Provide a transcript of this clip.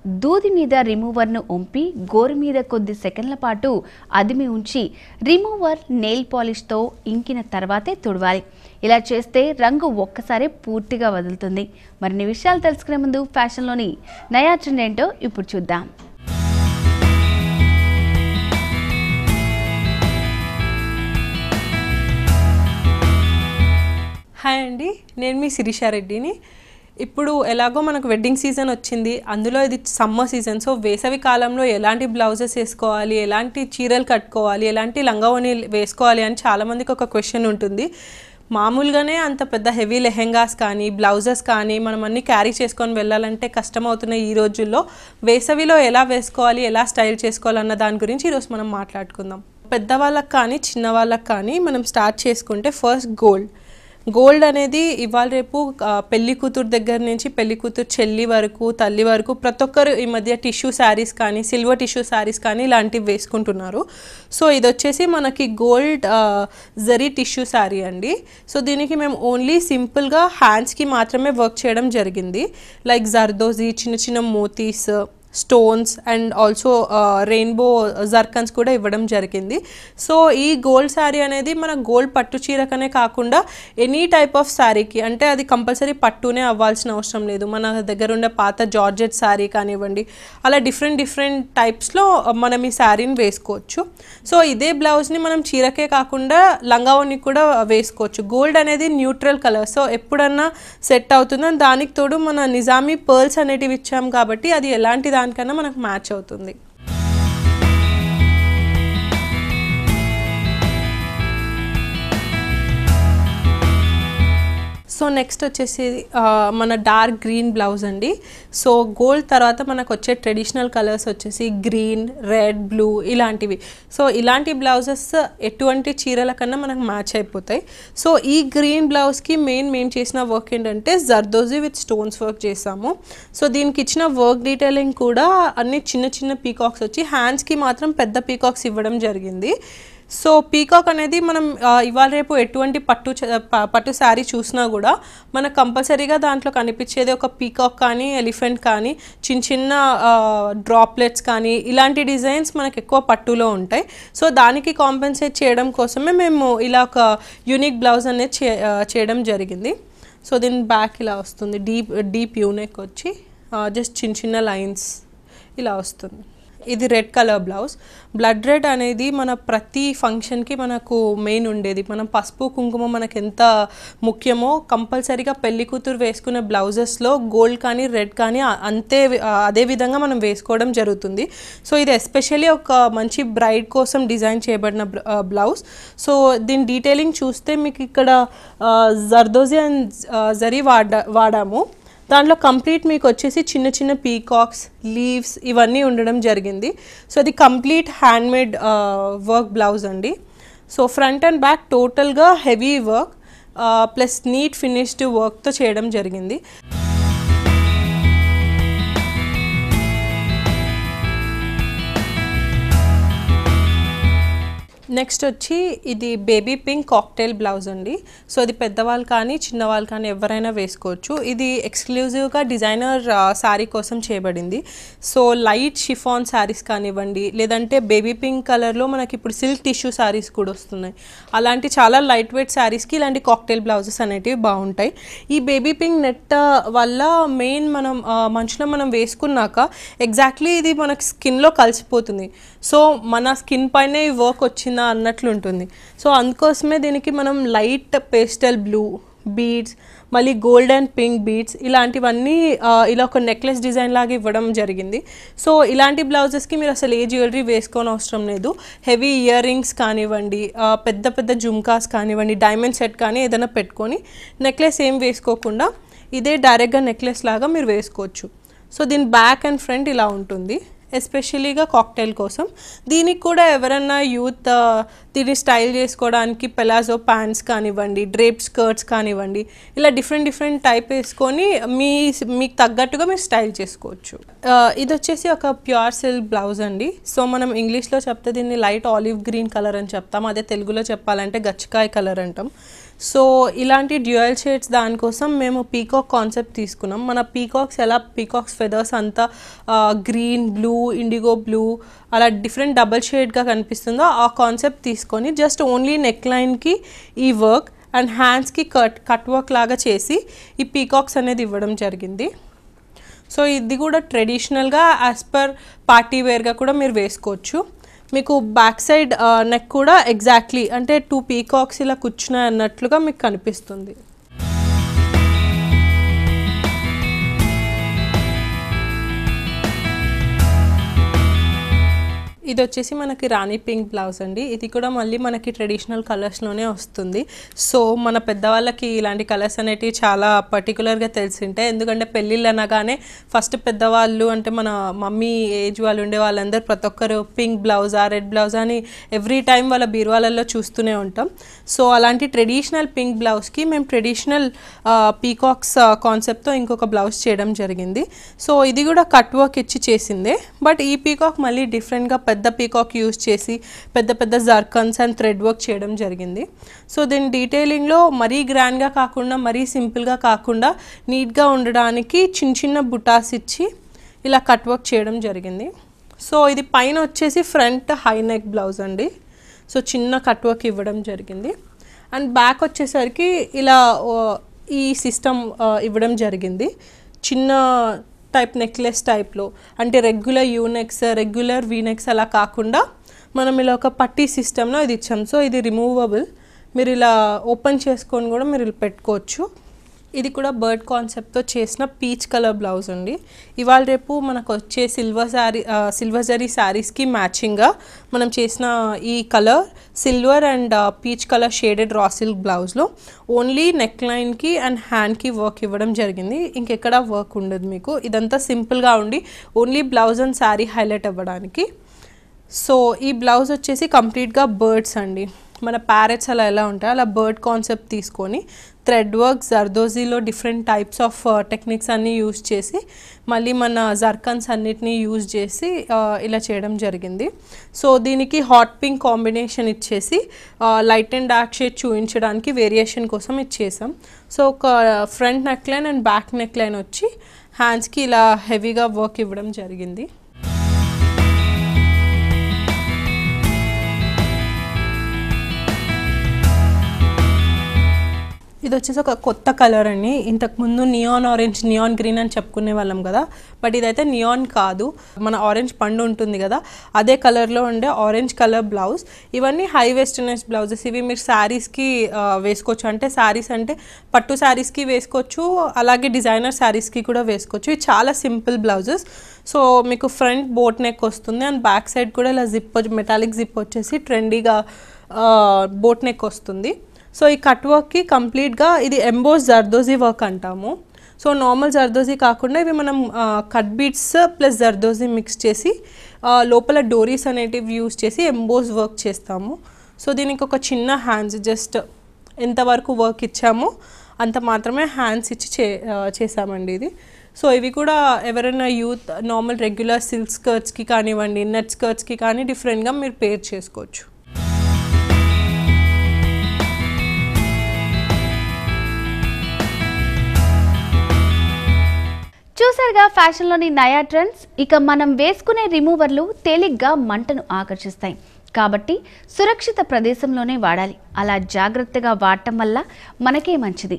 దూది మీద రిమూవర్ను ఒంపి గోరు మీద కొద్ది సెకండ్ల పాటు అదిమి ఉంచి రిమూవర్ నెయిల్ పాలిష్తో ఇంకిన తర్వాతే తుడవాలి. ఇలా చేస్తే రంగు ఒక్కసారి పూర్తిగా వదులుతుంది. మరిన్ని విషయాలు తెలుసుకునే ముందు ఫ్యాషన్లోని నయా ట్రెండ్ ఏంటో ఇప్పుడు చూద్దాం. హాయ్ అండి, నేను మీ శిరీషా రెడ్డిని. ఇప్పుడు ఎలాగో మనకు వెడ్డింగ్ సీజన్ వచ్చింది, అందులో ఇది సమ్మర్ సీజన్. సో వేసవి కాలంలో ఎలాంటి బ్లౌజెస్ వేసుకోవాలి, ఎలాంటి చీరలు కట్టుకోవాలి, ఎలాంటి లంగావోని వేసుకోవాలి అని చాలామందికి ఒక క్వశ్చన్ ఉంటుంది. మామూలుగానే అంత పెద్ద హెవీ లెహెంగాస్ కానీ బ్లౌజెస్ కానీ మనం అన్నీ క్యారీ చేసుకొని వెళ్ళాలంటే కష్టమవుతున్నాయి ఈ రోజుల్లో. వేసవిలో ఎలా వేసుకోవాలి, ఎలా స్టైల్ చేసుకోవాలన్న దాని గురించి ఈరోజు మనం మాట్లాడుకుందాం. పెద్దవాళ్ళకి కానీ చిన్నవాళ్ళకి కానీ మనం స్టార్ట్ చేసుకుంటే ఫస్ట్ గోల్డ్ అనేది ఇవాళ రేపు పెళ్లి కూతురు దగ్గర నుంచి పెళ్లి కూతురు చెల్లి వరకు, తల్లి వరకు ప్రతి ఒక్కరు ఈ మధ్య టిష్యూ శారీస్ కానీ సిల్వర్ టిష్యూ శారీస్ కానీ ఇలాంటివి వేసుకుంటున్నారు. సో ఇది వచ్చేసి మనకి గోల్డ్ జరీ టిష్యూ శారీ అండి. సో దీనికి మేము ఓన్లీ సింపుల్గా హ్యాండ్స్కి మాత్రమే వర్క్ చేయడం జరిగింది. లైక్ జర్దోజీ, చిన్న చిన్న మోతీస్, stones and also rainbow zircons కూడా ఇవ్వడం జరిగింది. సో ఈ గోల్డ్ శారీ అనేది మన గోల్డ్ పట్టు చీరకనే కాకుండా ఎనీ టైప్ ఆఫ్ శారీకి, అంటే అది కంపల్సరీ పట్టునే అవ్వాల్సిన అవసరం లేదు. మన దగ్గర ఉండే పాత జార్జెట్ శారీ కానివ్వండి, అలా డిఫరెంట్ టైప్స్లో మనం ఈ శారీని వేసుకోవచ్చు. సో ఇదే బ్లౌజ్ని మనం చీరకే కాకుండా లంగావోని కూడా వేసుకోవచ్చు. గోల్డ్ అనేది న్యూట్రల్ కలర్, సో ఎప్పుడన్నా సెట్ అవుతుందని దానికి తోడు మన నిజామీ పర్ల్స్ అనేటివి ఇచ్చాం కాబట్టి అది ఎలాంటి దానికన్నా మనకు మ్యాచ్ అవుతుంది. సో నెక్స్ట్ వచ్చేసి మన డార్క్ గ్రీన్ బ్లౌజ్ అండి. సో గోల్డ్ తర్వాత మనకు వచ్చే ట్రెడిషనల్ కలర్స్ వచ్చేసి గ్రీన్, రెడ్, బ్లూ ఇలాంటివి. సో ఇలాంటి బ్లౌజెస్ ఎటువంటి చీరల కన్నా మనకు మ్యాచ్ అయిపోతాయి. సో ఈ గ్రీన్ బ్లౌజ్కి మేము చేసిన వర్క్ ఏంటంటే జర్దోజీ విత్ స్టోన్స్ వర్క్ చేసాము. సో దీనికి ఇచ్చిన వర్క్ డీటెయిలింగ్ కూడా అన్ని చిన్న పీకాక్స్ వచ్చి హ్యాండ్స్కి మాత్రం పెద్ద పీకాక్స్ ఇవ్వడం జరిగింది. సో పీకాక్ అనేది మనం ఇవాళ రేపు ఎటువంటి పట్టు శారీ చూసినా కూడా మనకు కంపల్సరీగా దాంట్లో కనిపించేది ఒక పీకాక్ కానీ, ఎలిఫెంట్ కానీ, చిన్న డ్రాప్లెట్స్ కానీ ఇలాంటి డిజైన్స్ మనకు ఎక్కువ పట్టులో ఉంటాయి. సో దానికి కాంపెన్సేట్ చేయడం కోసమే మేము ఇలా ఒక యూనిక్ బ్లౌజ్ అనేది చేయడం జరిగింది. సో దీని బ్యాక్ ఇలా వస్తుంది, డీప్ యూనెక్ వచ్చి జస్ట్ చిన్న లైన్స్ ఇలా వస్తుంది. ఇది red colour blouse. Blood red అనేది మన ప్రతి ఫంక్షన్కి మనకు మెయిన్ ఉండేది. మనం పసుపు కుంకుమ మనకు ఎంత ముఖ్యమో కంపల్సరీగా పెళ్లి కూతురు వేసుకునే బ్లౌజెస్లో గోల్డ్ కానీ రెడ్ కానీ అదే విధంగా మనం వేసుకోవడం జరుగుతుంది. సో ఇది ఎస్పెషల్లీ ఒక మంచి బ్రైడ్ కోసం డిజైన్ చేయబడిన బ్లౌజ్. సో దీని డీటెయిలింగ్ చూస్తే మీకు ఇక్కడ జర్దోజీ అండ్ జరీ వాడాము. దాంట్లో కంప్లీట్ మీకు వచ్చేసి చిన్న పీకాక్స్, లీవ్స్ ఇవన్నీ ఉండడం జరిగింది. సో అది కంప్లీట్ హ్యాండ్మేడ్ వర్క్ బ్లౌజ్ అండి. సో ఫ్రంట్ అండ్ బ్యాక్ టోటల్గా heavy work plus neat finished వర్క్తో చేయడం జరిగింది. నెక్స్ట్ వచ్చి ఇది బేబీ పింక్ కాక్టైల్ బ్లౌజ్ అండి. సో ఇది పెద్దవాళ్ళు కానీ చిన్నవాళ్ళు కానీ ఎవరైనా వేసుకోవచ్చు. ఇది ఎక్స్క్లూజివ్గా డిజైనర్ శారీ కోసం చేయబడింది. సో లైట్ షిఫాన్ శారీస్ కానివ్వండి, లేదంటే బేబీ పింక్ కలర్లో మనకి ఇప్పుడు సిల్క్ టిష్యూ శారీస్ కూడా వస్తున్నాయి. అలాంటి చాలా లైట్ వెయిట్ శారీస్కి ఇలాంటి కాక్టైల్ బ్లౌజెస్ అనేటివి బాగుంటాయి. ఈ బేబీ పింక్ నెట్ వల్ల మెయిన్ మంచులో మనం వేసుకున్నాక ఎగ్జాక్ట్లీ ఇది మనకి స్కిన్లో కలిసిపోతుంది. సో మన స్కిన్ పైనే ఈ వర్క్ వచ్చిందా అన్నట్లు ఉంటుంది. సో అందుకోసమే దీనికి మనం లైట్ పేస్టల్ బ్లూ బీడ్స్, మళ్ళీ గోల్డ్ అండ్ పింక్ బీడ్స్ ఇలాంటివన్నీ ఇలా ఒక నెక్లెస్ డిజైన్ లాగా ఇవ్వడం జరిగింది. సో ఇలాంటి బ్లౌజెస్కి మీరు అసలు ఏ జ్యువెలరీ వేసుకోని అవసరం లేదు. హెవీ ఇయర్ రింగ్స్ కానివ్వండి, పెద్ద జుమ్కాస్ కానివ్వండి, డైమండ్ సెట్ కానీ ఏదైనా పెట్టుకొని నెక్లెస్ ఏం వేసుకోకుండా ఇదే డైరెక్ట్గా నెక్లెస్ లాగా మీరు వేసుకోవచ్చు. సో దీని బ్యాక్ అండ్ ఫ్రంట్ ఇలా ఉంటుంది. ఎస్పెషలీగా కాక్టైల్ కోసం. దీనికి కూడా ఎవరన్నా యూత్ దీన్ని స్టైల్ చేసుకోవడానికి పెలాజో ప్యాంట్స్ కానివ్వండి, డ్రేప్ స్కర్ట్స్ కానివ్వండి, ఇలా డిఫరెంట్ టైప్ వేసుకొని మీకు తగ్గట్టుగా మీరు స్టైల్ చేసుకోవచ్చు. ఇది వచ్చేసి ఒక ప్యూర్ సిల్క్ బ్లౌజ్ అండి. సో మనం ఇంగ్లీష్లో చెప్తే దీన్ని లైట్ ఆలివ్ గ్రీన్ కలర్ అని చెప్తాం, అదే తెలుగులో చెప్పాలంటే గచ్చకాయ కలర్ అంటాం. సో ఇలాంటి డ్యూయల్ షేడ్స్ దానికోసం మేము పీకాక్ కాన్సెప్ట్ తీసుకున్నాం. మన పీకాక్స్ ఎలా పీకాక్స్ ఫెదర్స్ అంతా గ్రీన్, బ్లూ, ఇండిగో బ్లూ అలా డిఫరెంట్ డబల్ షేడ్గా కనిపిస్తుందో ఆ కాన్సెప్ట్ తీసుకొని జస్ట్ ఓన్లీ నెక్ లైన్కి ఈ వర్క్ అండ్ హ్యాండ్స్కి కట్ వర్క్ లాగా చేసి ఈ పీకాక్స్ అనేది ఇవ్వడం జరిగింది. సో ఇది కూడా ట్రెడిషనల్గా యాజ్ పర్ పార్టీ వేర్గా కూడా మీరు వేసుకోవచ్చు. మీకు బ్యాక్ సైడ్ నెక్ కూడా ఎగ్జాక్ట్లీ అంటే 2 పీకాక్స్ ఇలా కూర్చున్నాయి అన్నట్లుగా మీకు కనిపిస్తుంది. ఇది వచ్చేసి మనకి రాణి పింక్ బ్లౌజ్ అండి. ఇది కూడా మళ్ళీ మనకి ట్రెడిషనల్ కలర్స్లోనే వస్తుంది. సో మన పెద్దవాళ్ళకి ఇలాంటి కలర్స్ అనేటివి చాలా పర్టికులర్గా తెలిసింటాయి. ఎందుకంటే పెళ్ళిళ్ళు అనగానే ఫస్ట్ పెద్దవాళ్ళు అంటే మన మమ్మీ ఏజ్ వాళ్ళు ఉండే వాళ్ళందరూ ప్రతి ఒక్కరు పింక్ బ్లౌజా, రెడ్ బ్లౌజా అని ఎవ్రీ టైం వాళ్ళ బీరువాలలో చూస్తూనే ఉంటాం. సో అలాంటి ట్రెడిషనల్ పింక్ బ్లౌజ్కి మేము ట్రెడిషనల్ పీకాక్స్ కాన్సెప్ట్తో ఇంకొక బ్లౌజ్ చేయడం జరిగింది. సో ఇది కూడా కట్ వర్క్ ఇచ్చి చేసిందే. బట్ ఈ పీకాక్ మళ్ళీ డిఫరెంట్గా పెద్ద పీకాక్ యూజ్ చేసి పెద్ద పెద్ద జర్కన్స్ అండ్ థ్రెడ్ వర్క్ చేయడం జరిగింది. సో దీని డీటెయిలింగ్లో మరీ గ్రాండ్గా కాకుండా మరీ సింపుల్గా కాకుండా నీట్గా ఉండడానికి చిన్న చిన్న బుటాస్ ఇచ్చి ఇలా కట్ వర్క్ చేయడం జరిగింది. సో ఇది పైన వచ్చేసి ఫ్రంట్ హై నెక్ బ్లౌజ్ అండి. సో చిన్న కట్ వర్క్ ఇవ్వడం జరిగింది. అండ్ బ్యాక్ వచ్చేసరికి ఇలా ఈ సిస్టమ్ ఇవ్వడం జరిగింది. చిన్న టైప్ నెక్లెస్ టైప్లో అంటే రెగ్యులర్ యూనెక్స్, రెగ్యులర్ వీనెక్స్ అలా కాకుండా మనం ఇలా ఒక పట్టీ సిస్టంలో ఇది ఇచ్చాం. సో ఇది రిమూవబుల్, మీరు ఇలా ఓపెన్ చేసుకొని కూడా మీరు ఇలా పెట్టుకోవచ్చు. ఇది కూడా బర్డ్ కాన్సెప్ట్తో చేసిన పీచ్ కలర్ బ్లౌజ్ అండి. ఇవాళ రేపు మనకు వచ్చే సిల్వర్ జరీ శారీస్కి మ్యాచింగ్గా మనం చేసిన ఈ colour silver and peach colour shaded raw silk బ్లౌజ్లో ఓన్లీ నెక్ లైన్కి అండ్ హ్యాండ్కి వర్క్ ఇవ్వడం జరిగింది. ఇంకెక్కడ వర్క్ ఉండదు మీకు. ఇదంతా సింపుల్గా ఉండి only blouse and sari highlight అవ్వడానికి. సో ఈ బ్లౌజ్ వచ్చేసి కంప్లీట్గా బర్డ్స్ అండి. మన ప్యారెట్స్ అలా ఎలా ఉంటాయి అలా బర్డ్ కాన్సెప్ట్ తీసుకొని థ్రెడ్ వర్క్, జర్దోజీలో డిఫరెంట్ టైప్స్ ఆఫ్ టెక్నిక్స్ అన్నీ యూజ్ చేసి మళ్ళీ మన జర్కన్స్ అన్నిటినీ యూజ్ చేసి ఇలా చేయడం జరిగింది. సో దీనికి హాట్ పింక్ కాంబినేషన్ ఇచ్చేసి లైట్ అండ్ డార్క్ షేడ్ చూపించడానికి వేరియేషన్ కోసం ఇచ్చేసాం. సో ఒక front neck line and back neck line వచ్చి హ్యాండ్స్కి ఇలా హెవీగా వర్క్ ఇవ్వడం జరిగింది. ఇది వచ్చేసి ఒక కొత్త కలర్ అండి. ఇంతకుముందు నియాన్ ఆరెంజ్, నియాన్ గ్రీన్ అని చెప్పుకునే వాళ్ళం కదా, బట్ ఇదైతే నియాన్ కాదు. మన ఆరెంజ్ పండు ఉంటుంది కదా అదే కలర్లో ఉండే ఆరెంజ్ కలర్ బ్లౌజ్. ఇవన్నీ హై వెస్టర్నైజ్ బ్లౌజెస్. ఇవి మీరు శారీస్కి వేసుకోవచ్చు. అంటే శారీస్ అంటే పట్టు శారీస్కి వేసుకోవచ్చు, అలాగే డిజైనర్ శారీస్కి కూడా వేసుకోవచ్చు. ఇవి చాలా సింపుల్ బ్లౌజెస్. సో మీకు ఫ్రంట్ బోట్ నెక్ వస్తుంది అండ్ బ్యాక్ సైడ్ కూడా ఇలా జిప్, మెటాలిక్ జిప్ వచ్చేసి ట్రెండీగా బోట్ నెక్ వస్తుంది. సో ఈ కట్ వర్క్కి కంప్లీట్గా ఇది ఎంబోస్ జర్దోజీ వర్క్ అంటాము. సో నార్మల్ జర్దోజీ కాకుండా ఇవి మనం cut beats plus zardozi mix చేసి లోపల డోరీస్ అనేటివి యూజ్ చేసి ఎంబోస్ వర్క్ చేస్తాము. సో దీనికి ఒక చిన్న హ్యాండ్స్, జస్ట్ ఎంతవరకు వర్క్ ఇచ్చామో అంత మాత్రమే హ్యాండ్స్ ఇచ్చి చేసామండి ఇది. సో ఇవి కూడా ఎవరైనా యూత్ నార్మల్ రెగ్యులర్ సిల్క్ స్కర్ట్స్కి కానివ్వండి, నెట్ స్కర్ట్స్కి కానీ డిఫరెంట్గా మీరు పేర్ చేసుకోవచ్చు. చూసారుగా ఫ్యాషన్లోని నయా ట్రెండ్స్. ఇక మనం వేసుకునే రిమూవర్లు తేలిగ్గా మంటను ఆకర్షిస్తాయి కాబట్టి సురక్షిత ప్రదేశంలోనే వాడాలి. అలా జాగ్రత్తగా వాడటం వల్ల మనకే మంచిది.